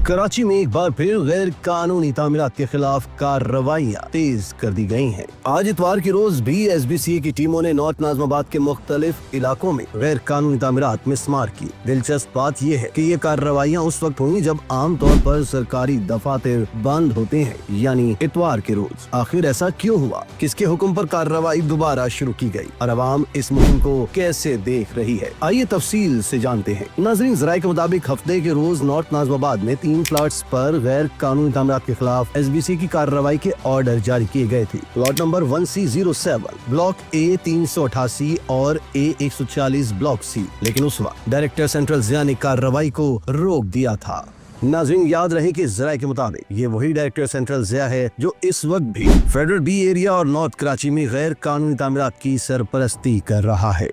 कराची में एक बार फिर गैर कानूनी तामीरात के खिलाफ कार्रवाइयाँ तेज कर दी गई हैं। आज इतवार के रोज भी SBCA की टीमों ने नॉर्थ नाज़िमाबाद के मुख्तलिफ इलाकों में गैर कानूनी तामीरात मिसमार की। दिलचस्प बात यह है कि ये कार्रवाइयाँ उस वक्त हुई जब आम तौर पर सरकारी दफातर बंद होते हैं, यानी इतवार के रोज। आखिर ऐसा क्यों हुआ? किसके हुक्म पर कार्रवाई दोबारा शुरू की गई और अवाम इस मुहिम को कैसे देख रही है? आइए तफसील से जानते हैं। नाज़रीन, ज़राए के मुताबिक हफ्ते के रोज नॉर्थ नाज़िमाबाद में 3 प्लॉट्स पर गैर कानूनी तामीरात के खिलाफ SBCA की कार्रवाई के ऑर्डर जारी किए गए थे। Plot number 1C07, block A 388 और A 140 ब्लॉक C। लेकिन उस वक्त डायरेक्टर सेंट्रल ज़िया ने कार्रवाई को रोक दिया था। नाज़रीन, याद रहे कि ज़राए के मुताबिक ये वही डायरेक्टर सेंट्रल ज़िया है जो इस वक्त भी फेडरल B एरिया और नॉर्थ कराची में गैर कानूनी तामीरात की सरपरस्ती कर रहा है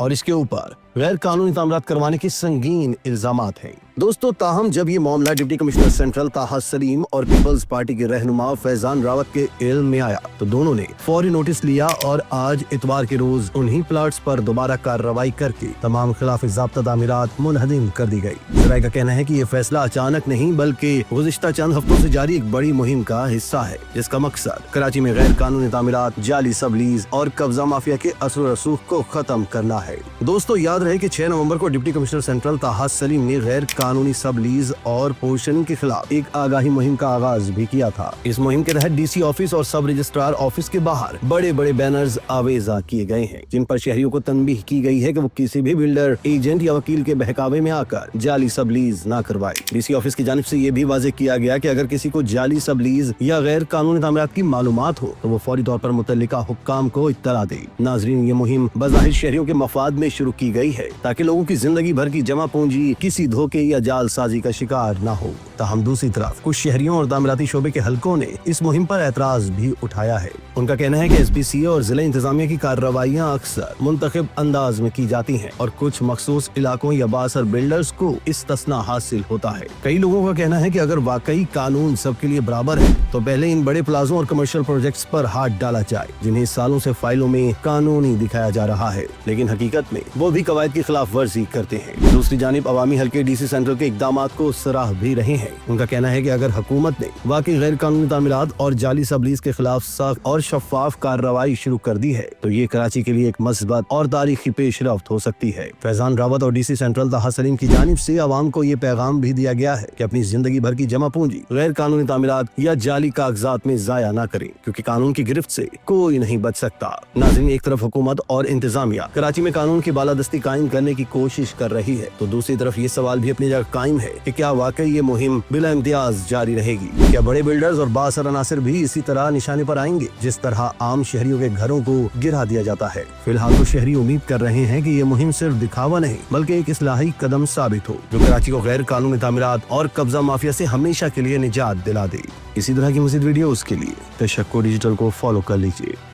और इसके ऊपर गैर कानूनी तामीरात करवाने के संगीन इल्जामात हैं। दोस्तों, ताहम जब ये मामला डिप्टी कमिश्नर सेंट्रल ताहा सलीम और पीपल्स पार्टी के रहनुमा फैजान रावत के इल्म में आया तो दोनों ने फौरी नोटिस लिया और आज इतवार के रोज उन्हीं प्लाट्स पर दोबारा कार्रवाई करके तमाम खिलाफ ज़ाब्ता तामीरात मुनहदिम कर दी गई। ज़राए का कहना है कि ये फैसला अचानक नहीं बल्कि गुज़िश्ता चंद हफ्तों से जारी एक बड़ी मुहिम का हिस्सा है, जिसका मकसद कराची में गैर कानूनी तामीरात, जाली सबलीज और कब्जा माफिया के असर रसूख को खत्म करना है। दोस्तों, याद रहे कि 6 नवंबर को डिप्टी कमिश्नर सेंट्रल ताहा सलीम ने गैर कानूनी सबलीज और पोर्शनिंग के खिलाफ एक आगाही मुहिम का आगाज भी किया था। इस मुहिम के तहत DC ऑफिस और सब रजिस्ट्रार ऑफिस के बाहर बड़े बड़े बैनर्स आवेजा किए गए हैं, जिन पर शहरियों को तनबीह की गई है कि वो किसी भी बिल्डर, एजेंट या वकील के बहकावे में आकर जाली सबलीज न करवाए। DC ऑफिस की जानिब से ये भी वाज़ेह किया गया कि अगर किसी को जाली सबलीज या गैर कानूनी तामीरात की मालूमात हो तो वो फौरी तौर पर मुतल्लिका हुक्काम को इत्तला दे। नाज़रीन, ये मुहिम बज़ाहिर शहरियों के मफाद में शुरू की गई है ताकि लोगों की जिंदगी भर की जमा पूंजी किसी धोखे या जालसाजी का शिकार न हो। ताहम दूसरी तरफ कुछ शहरियों और तामीराती शोबे के हलकों ने इस मुहिम पर एतराज भी उठाया है। उनका कहना है कि SBCA और जिला इंतजामिया की कार्रवाइयाँ अक्सर मुंतखब अंदाज में की जाती हैं और कुछ मखसूस इलाकों या बासर बिल्डर्स को इस्तिस्ना हासिल होता है। कई लोगों का कहना है कि अगर वाकई कानून सबके लिए बराबर है तो पहले इन बड़े प्लाजों और कमर्शियल प्रोजेक्ट्स पर हाथ डाला जाए, जिन्हें सालों से फाइलों में कानूनी दिखाया जा रहा है, लेकिन हकीकत में वो भी कवायद की खिलाफ वर्जी करते हैं। दूसरी जानिब अवामी हल्के DC सेंट्रल के इक़दामात को सराह भी रहे हैं। उनका कहना है कि अगर हुकूमत ने वाकई गैर कानूनी तामीरात और जाली सबलीज के खिलाफ सख्त और शफाफ कार्रवाई शुरू कर दी है तो ये कराची के लिए एक मस्बत और तारीखी पेशरफ्त हो सकती है। फैजान रावत और DC सेंट्रल ताहा सलीम की जानिब से अवाम को ये पैगाम भी दिया गया है कि अपनी जिंदगी भर की जमा पूंजी गैर कानूनी तामीरात या जाली कागजात में जाया न करें, क्योंकि कानून की गिरफ्त से कोई नहीं बच सकता। नाज़रीन, एक तरफ हुकूमत और इंतजामिया कराची में कानून की बालादस्ती कायम करने की कोशिश कर रही है तो दूसरी तरफ ये सवाल भी अपनी जगह कायम है कि क्या वाकई ये मुहिम बिला इम्तियाज जारी रहेगी? क्या बड़े बिल्डर्स और बासर अनासिर भी इसी तरह निशाने पर आएंगे जिस तरह आम शहरियों के घरों को गिरा दिया जाता है? फिलहाल तो शहरी उम्मीद कर रहे हैं कि ये मुहिम सिर्फ दिखावा नहीं बल्कि एक इस्लाही कदम साबित हो जो कराची को गैर कानूनी तामीरात और कब्जा माफिया से हमेशा के लिए निजात दिला दे। इसी तरह की मज़ीद वीडियोस के लिए तशक्कुर डिजिटल को फॉलो कर लीजिए।